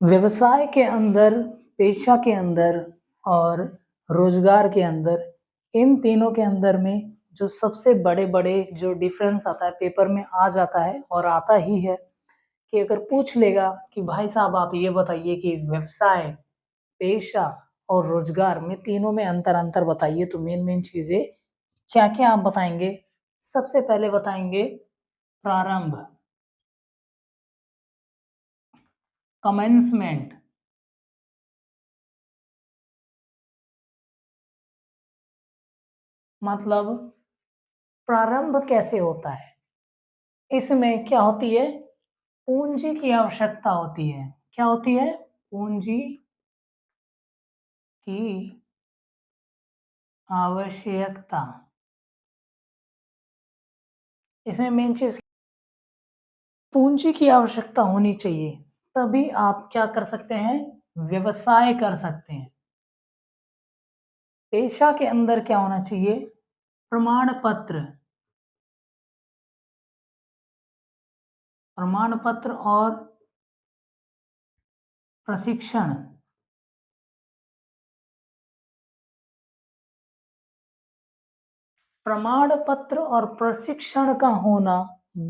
व्यवसाय के अंदर, पेशा के अंदर और रोज़गार के अंदर, इन तीनों के अंदर में जो सबसे बड़े-बड़े जो डिफ़रेंस आता है, पेपर में आ जाता है और आता ही है कि अगर पूछ लेगा कि भाई साहब आप ये बताइए कि व्यवसाय, पेशा और रोज़गार में तीनों में अंतर बताइए तो मेन-मेन चीज़ें क्या-क्या आप बताएँगे? सबसे पहले बताएँगे प्रारंभ, कमेंसमेंट। मतलब प्रारंभ कैसे होता है? इसमें क्या होती है? पूँजी की आवश्यकता होती है। क्या होती है? पूँजी की आवश्यकता। इसमें मेन चीज़ पूँजी की आवश्यकता होनी चाहिए, तभी आप क्या कर सकते हैं? व्यवसाय कर सकते हैं। पेशा के अंदर क्या होना चाहिए? प्रमाण पत्र, प्रमाण पत्र और प्रशिक्षण। प्रमाण पत्र और प्रशिक्षण का होना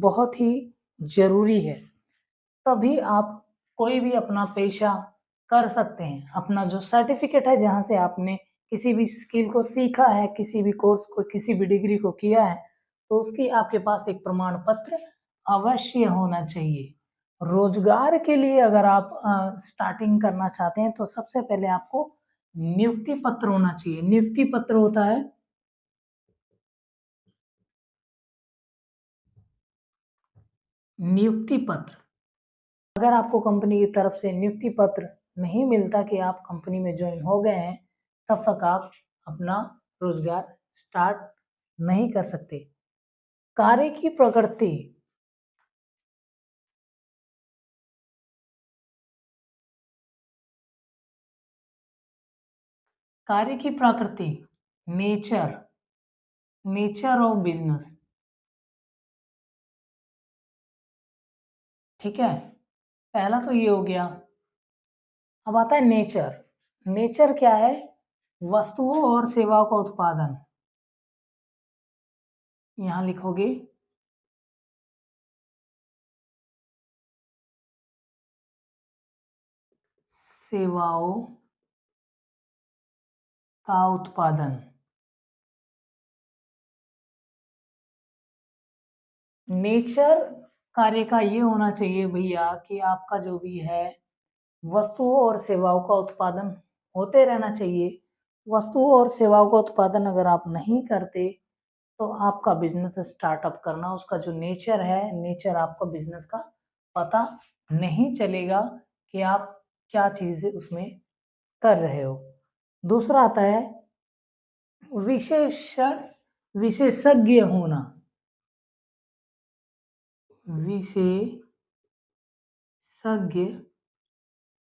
बहुत ही ज़रूरी है। तभी आप कोई भी अपना पेशा कर सकते हैं। अपना जो सर्टिफ़िकेट है जहाँ से आपने किसी भी स्किल को सीखा है, किसी भी कोर्स को, किसी भी डिग्री को किया है, तो उसकी आपके पास एक प्रमाण पत्र अवश्य होना चाहिए। रोज़गार के लिए अगर आप स्टार्टिंग करना चाहते हैं तो सबसे पहले आपको नियुक्ति पत्र होना चाहिए। नियुक्ति पत्र होता है नियुक्ति पत्र। अगर आपको कंपनी की तरफ से नियुक्ति पत्र नहीं मिलता कि आप कंपनी में जॉइन हो गए हैं, तब तक आप अपना रोज़गार स्टार्ट नहीं कर सकते। कार्य की प्रकृति, कार्य की प्रकृति, नेचर, नेचर ऑफ बिज़नेस, ठीक है? पहला तो ये हो गया। अब आता है नेचर। नेचर क्या है? वस्तुओं और सेवाओं का उत्पादन। यहाँ लिखोगे सेवाओं का उत्पादन। नेचर कार्य का ये होना चाहिए भैया कि आपका जो भी है वस्तुओं और सेवाओं का उत्पादन होते रहना चाहिए। वस्तुओं और सेवाओं का उत्पादन अगर आप नहीं करते तो आपका बिजनेस स्टार्टअप करना उसका जो नेचर है, नेचर आपका बिजनेस का पता नहीं चलेगा कि आप क्या चीज़ उसमें कर रहे हो। दूसरा आता है विशेषण विशेषज्ञ होना। विशेषज्ञ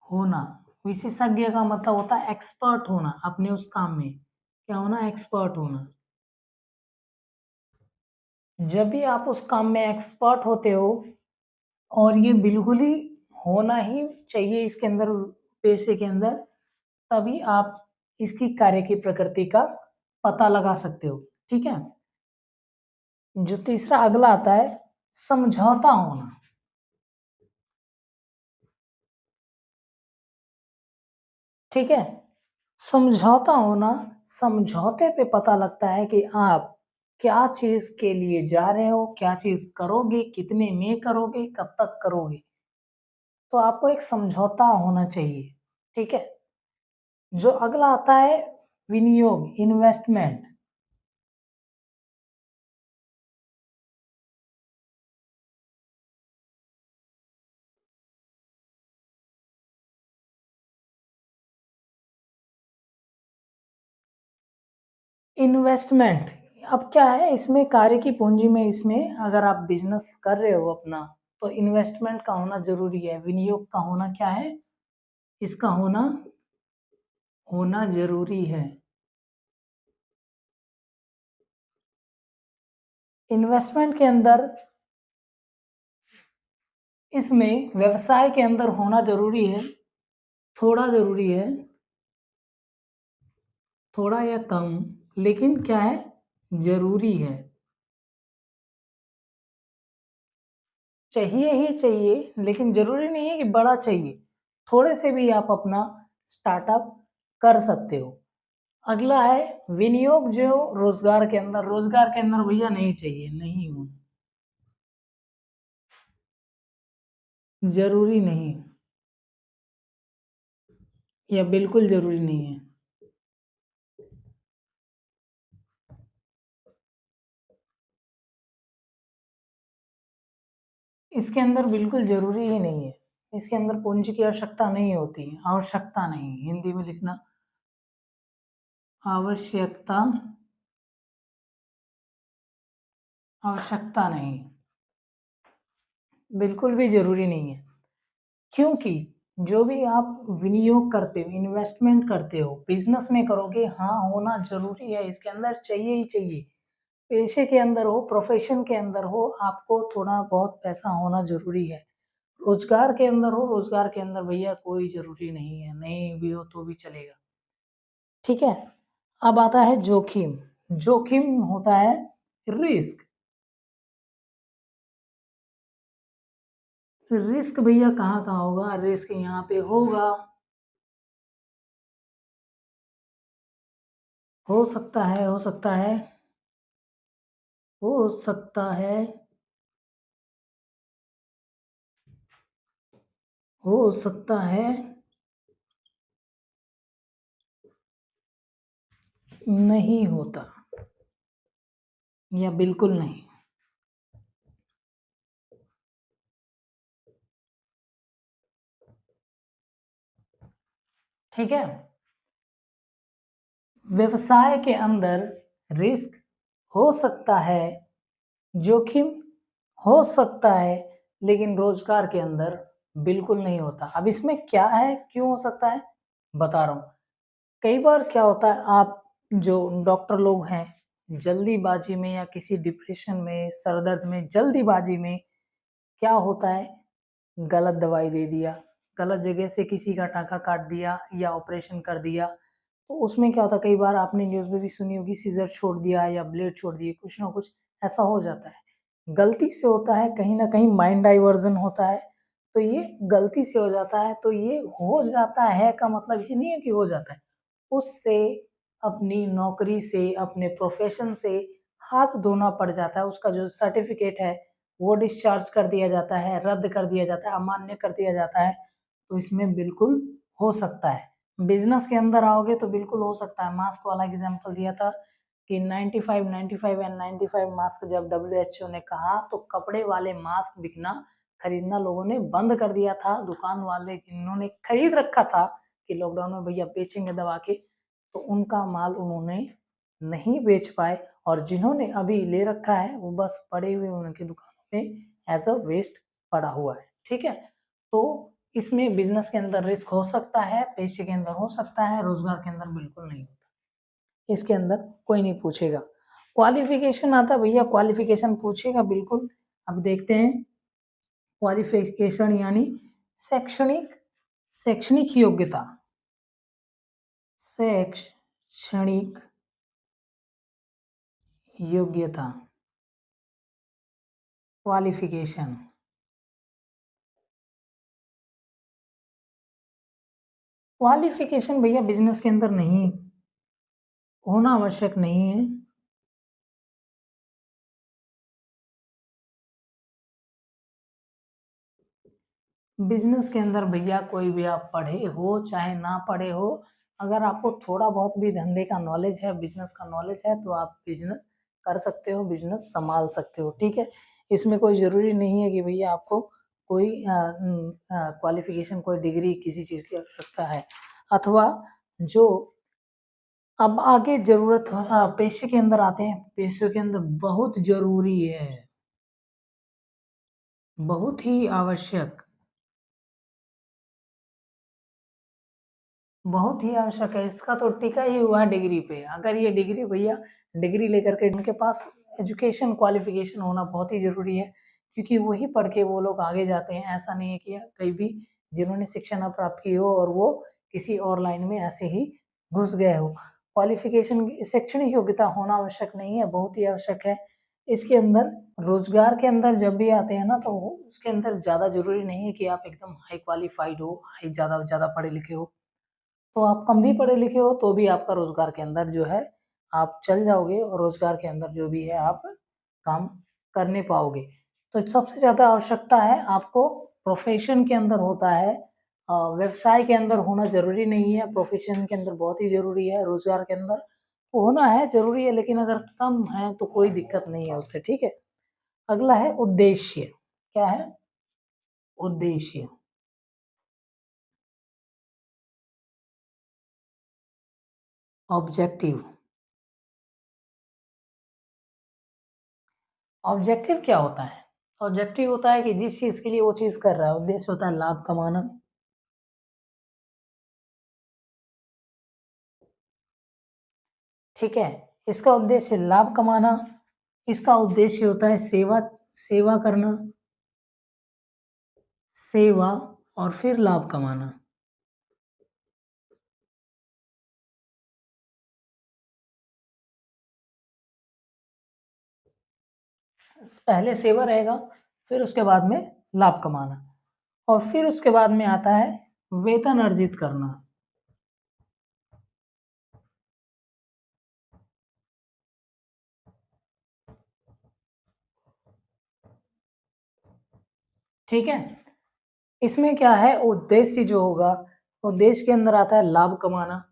होना। विशेषज्ञ का मतलब होता है एक्सपर्ट होना अपने उस काम में। क्या होना? एक्सपर्ट होना। जब भी आप उस काम में एक्सपर्ट होते हो और ये बिल्कुल ही होना ही चाहिए इसके अंदर, पेशे के अंदर, तभी आप इसकी कार्य की प्रकृति का पता लगा सकते हो। ठीक है? जो तीसरा अगला आता है समझौता होना। ठीक है? समझौता होना, समझौते पे पता लगता है कि आप क्या चीज़ के लिए जा रहे हो, क्या चीज़ करोगे, कितने में करोगे, कब तक करोगे। तो आपको एक समझौता होना चाहिए, ठीक है? जो अगला आता है विनियोग, इन्वेस्टमेंट। इन्वेस्टमेंट, अब क्या है इसमें कार्य की पूँजी में, इसमें अगर आप बिज़नेस कर रहे हो अपना, तो इन्वेस्टमेंट का होना ज़रूरी है। विनियोग का होना क्या है? इसका होना होना ज़रूरी है। इन्वेस्टमेंट के अंदर, इसमें व्यवसाय के अंदर होना ज़रूरी है थोड़ा ज़रूरी है, थोड़ा या कम, लेकिन क्या है, ज़रूरी है। चाहिए ही चाहिए, लेकिन ज़रूरी नहीं है कि बड़ा चाहिए। थोड़े से भी आप अपना स्टार्टअप कर सकते हो। अगला है विनियोग जो रोज़गार के अंदर भैया नहीं चाहिए, नहीं हो, ज़रूरी नहीं या बिल्कुल ज़रूरी नहीं है। इसके अंदर बिल्कुल ज़रूरी ही नहीं है। इसके अंदर पूँजी की आवश्यकता नहीं होती, आवश्यकता नहीं, हिंदी में लिखना आवश्यकता आवश्यकता नहीं, बिल्कुल भी ज़रूरी नहीं है। क्योंकि जो भी आप विनियोग करते हो, इन्वेस्टमेंट करते हो, बिज़नेस में करोगे, हाँ, होना ज़रूरी है, इसके अंदर चाहिए ही चाहिए। पेशे के अंदर हो, प्रोफ़ेशन के अंदर हो, आपको थोड़ा बहुत पैसा होना ज़रूरी है। रोज़गार के अंदर हो, रोज़गार के अंदर भैया कोई ज़रूरी नहीं है, नहीं भी हो तो भी चलेगा। ठीक है? अब आता है जोखिम। जोखिम होता है रिस्क। रिस्क भैया कहाँ-कहाँ होगा? रिस्क यहाँ पे होगा, हो सकता है, हो सकता है, हो सकता है, हो सकता है, नहीं होता या बिल्कुल नहीं। ठीक है? व्यवसाय के अंदर रिस्क हो सकता है, जोखिम हो सकता है, लेकिन रोज़गार के अंदर बिल्कुल नहीं होता। अब इसमें क्या है, क्यों हो सकता है? बता रहा हूँ। कई बार क्या होता है, आप जो डॉक्टर लोग हैं, जल्दीबाज़ी में या किसी डिप्रेशन में, सर दर्द में, जल्दीबाज़ी में क्या होता है, गलत दवाई दे दिया, गलत जगह से किसी का टाँका काट दिया या ऑपरेशन कर दिया। तो उसमें क्या होता है, कई बार आपने न्यूज़ में भी सुनी होगी, सीज़र छोड़ दिया या ब्लेड छोड़ दिए, कुछ ना कुछ ऐसा हो जाता है। गलती से होता है, कहीं न कहीं माइंड डाइवर्जन होता है, तो ये गलती से हो जाता है, तो ये हो जाता है का मतलब ये नहीं है कि हो जाता है। उससे अपनी नौकरी से, अपने प्रोफ़ेशन से हाथ धोना पड़ जाता है, उसका जो सर्टिफ़िकेट है, वो डिस्चार्ज कर दिया जाता है, रद्द कर दिया जाता है, अमान्य कर दिया जाता है, तो इसमें बिल्कुल हो सकता है। बिज़नेस के अंदर आओगे तो बिल्कुल हो सकता है, मास्क वाला एग्ज़ाम्पल दिया था कि 95, 95 एंड 95 मास्क जब डब्ल्यूएचओ ने कहा, तो कपड़े वाले मास्क बिकना, खरीदना लोगों ने बंद कर दिया था। दुकान वाले जिन्होंने खरीद रखा था कि लॉकडाउन में भैया बेचेंगे दबा के, तो उनका माल उन्होंने नहीं बेच पाए और जिन्होंने अभी ले रखा है, वो बस पड़े हुए उनकी दुकानों में एज़ अ वेस्ट पड़ा हुआ है, ठीक है? तो इसमें बिज़नेस के अंदर रिस्क हो सकता है, पेशे के अंदर हो सकता है, रोज़गार के अंदर बिल्कुल नहीं होता। इसके अंदर कोई नहीं पूछेगा। क्वालिफ़िकेशन आता है भैया, क्वालिफ़िकेशन पूछेगा बिल्कुल। अब देखते हैं क्वालिफ़िकेशन यानी शैक्षणिक शैक्षणिक योग्यता, शैक्षणिक योग्यता, क्वालिफ़िकेशन। क्वालिफ़िकेशन भैया बिज़नेस के अंदर नहीं होना आवश्यक नहीं है। बिज़नेस के अंदर भैया कोई भी आप पढ़े हो, चाहे ना पढ़े हो, अगर आपको थोड़ा बहुत भी धंधे का नॉलेज है, बिज़नेस का नॉलेज है, तो आप बिज़नेस कर सकते हो, बिज़नेस सँभाल सकते हो, ठीक है? इसमें कोई ज़रूरी नहीं है कि भैया आपको कोई क्वालिफ़िकेशन, कोई डिग्री किसी चीज़ की आवश्यकता है अथवा जो अब आगे पेशे के अंदर आते हैं, पेशे के अंदर बहुत ज़रूरी है, बहुत ही आवश्यक, बहुत ही आवश्यक है, इसका तो टिका ही हुआ है डिग्री पे। अगर ये डिग्री भैया डिग्री लेकर के उनके पास एजुकेशन क्वालिफ़िकेशन होना बहुत ही ज़रूरी है, क्योंकि वही पढ़ के वो लोग आगे जाते हैं। ऐसा नहीं है कि कहीं भी जिन्होंने शिक्षा ना प्राप्त की हो और वो किसी और लाइन में ऐसे ही घुस गए हो। क्वालिफिकेशन शैक्षणिक योग्यता होना आवश्यक नहीं है, बहुत ही आवश्यक है। इसके अंदर रोजगार के अंदर जब भी आते हैं ना, तो उसके अंदर ज़्यादा ज़रूरी नहीं है कि आप एकदम हाई क्वालिफाइड हो, हाई ज़्यादा ज़्यादा पढ़े लिखे हो। तो आप कम भी पढ़े लिखे हो तो भी आपका रोजगार के अंदर जो है आप चल जाओगे, और रोजगार के अंदर जो भी है आप काम करने पाओगे। तो सबसे ज़्यादा आवश्यकता है आपको प्रोफ़ेशन के अंदर होता है, व्यवसाय के अंदर होना ज़रूरी नहीं है, प्रोफ़ेशन के अंदर बहुत ही ज़रूरी है, रोज़गार के अंदर होना है ज़रूरी है, लेकिन अगर कम है तो कोई दिक्कत नहीं है उससे, ठीक है? अगला है उद्देश्य। क्या है? उद्देश्य। ऑब्जेक्टिव। ऑब्जेक्टिव क्या होता है? ऑब्जेक्टिव होता है कि जिस चीज़ के लिए वो चीज़ कर रहा है, उद्देश्य होता है लाभ कमाना। ठीक है? इसका उद्देश्य लाभ कमाना, इसका उद्देश्य होता है सेवा सेवा करना, सेवा और फिर लाभ कमाना। पहले सेवा रहेगा, फिर उसके बाद में लाभ कमाना, और फिर उसके बाद में आता है वेतन अर्जित करना। ठीक है? इसमें क्या है, उद्देश्य जो होगा, उद्देश्य के अंदर आता है लाभ कमाना।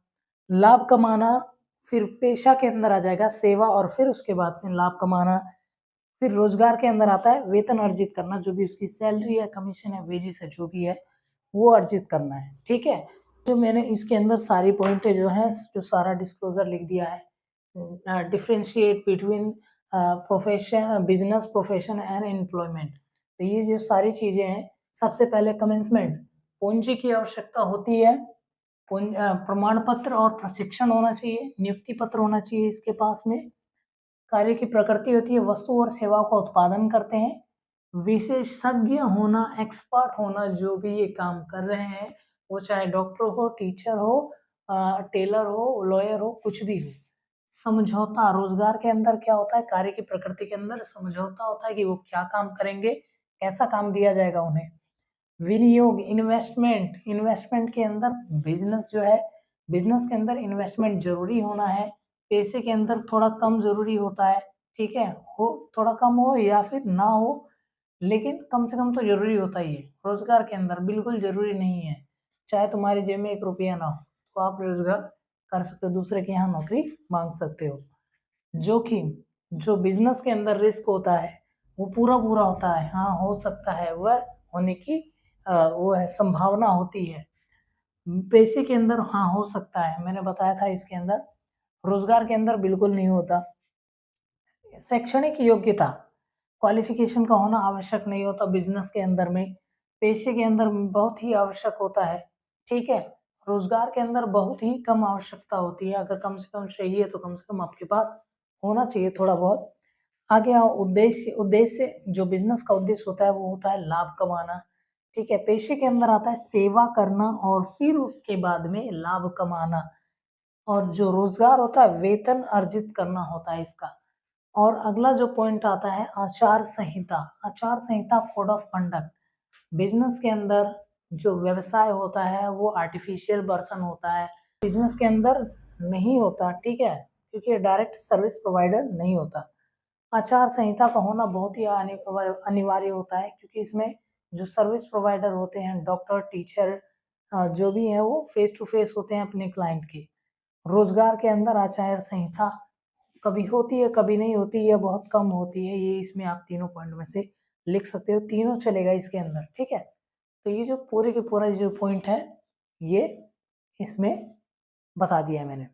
लाभ कमाना फिर पेशा के अंदर आ जाएगा सेवा, और फिर उसके बाद में लाभ कमाना। फिर रोजगार के अंदर आता है वेतन अर्जित करना, जो भी उसकी सैलरी है, कमीशन है, वेजेस है, जो भी है वो अर्जित करना है। ठीक है? जो मैंने इसके अंदर सारी पॉइंटें जो है, जो सारा डिस्क्लोजर लिख दिया है, differentiate between profession, business, profession and employment. तो ये जो सारी चीजें हैं, सबसे पहले कमेंसमेंट, पूंजी की आवश्यकता होती है, प्रमाण पत्र और प्रशिक्षण होना चाहिए, नियुक्ति पत्र होना चाहिए इसके पास में। कार्य की प्रकृति होती है वस्तु और सेवाओं का उत्पादन करते हैं। विशेषज्ञ होना, एक्सपर्ट होना, जो भी ये काम कर रहे हैं, वो चाहे डॉक्टर हो, टीचर हो, टेलर हो, लॉयर हो, कुछ भी हो। समझौता, रोजगार के अंदर क्या होता है, कार्य की प्रकृति के अंदर समझौता होता है कि वो क्या काम करेंगे, कैसा काम दिया जाएगा उन्हें। विनियोग, इन्वेस्टमेंट, इन्वेस्टमेंट के अंदर बिजनेस जो है, बिजनेस के अंदर इन्वेस्टमेंट जरूरी होना है, पैसे के अंदर थोड़ा कम जरूरी होता है। ठीक है? हो थोड़ा कम हो या फिर ना हो, लेकिन कम से कम तो जरूरी होता ही है। रोजगार के अंदर बिल्कुल जरूरी नहीं है, चाहे तुम्हारी जेब में 1 रुपया ना हो तो आप रोजगार कर सकते हो, दूसरे के यहाँ नौकरी मांग सकते हो। जोखिम, जो बिजनेस के अंदर रिस्क होता है वो पूरा पूरा होता है, हाँ हो सकता है, वह होने की वो है, संभावना होती है। पैसे के अंदर हाँ हो सकता है, मैंने बताया था इसके अंदर। रोजगार के अंदर बिल्कुल नहीं होता। शैक्षणिक योग्यता, क्वालिफिकेशन का होना आवश्यक नहीं होता बिजनेस के अंदर में, पेशे के अंदर बहुत ही आवश्यक होता है। ठीक है? रोजगार के अंदर बहुत ही कम आवश्यकता होती है, अगर कम से कम चाहिए तो कम से कम आपके पास होना चाहिए थोड़ा बहुत। आगे आओ उद्देश्य। उद्देश्य, जो बिजनेस का उद्देश्य होता है वो होता है लाभ कमाना। ठीक है? पेशे के अंदर आता है सेवा करना, और फिर उसके बाद में लाभ कमाना। और जो रोजगार होता है वेतन अर्जित करना होता है इसका। और अगला जो पॉइंट आता है आचार संहिता। आचार संहिता, कोड ऑफ कंडक्ट। बिजनेस के अंदर जो व्यवसाय होता है वो आर्टिफिशियल पर्सन होता है, बिजनेस के अंदर नहीं होता। ठीक है? क्योंकि डायरेक्ट सर्विस प्रोवाइडर नहीं होता। आचार संहिता का होना बहुत ही अनिवार्य होता है, क्योंकि इसमें जो सर्विस प्रोवाइडर होते हैं, डॉक्टर, टीचर, जो भी है वो फेस टू फेस होते हैं अपने क्लाइंट के। रोजगार के अंदर आचार संहिता कभी होती है, कभी नहीं होती है, बहुत कम होती है। ये इसमें आप तीनों पॉइंट में से लिख सकते हो, तीनों चलेगा इसके अंदर। ठीक है? तो ये जो पूरे के पूरा जो पॉइंट है, ये इसमें बता दिया है मैंने।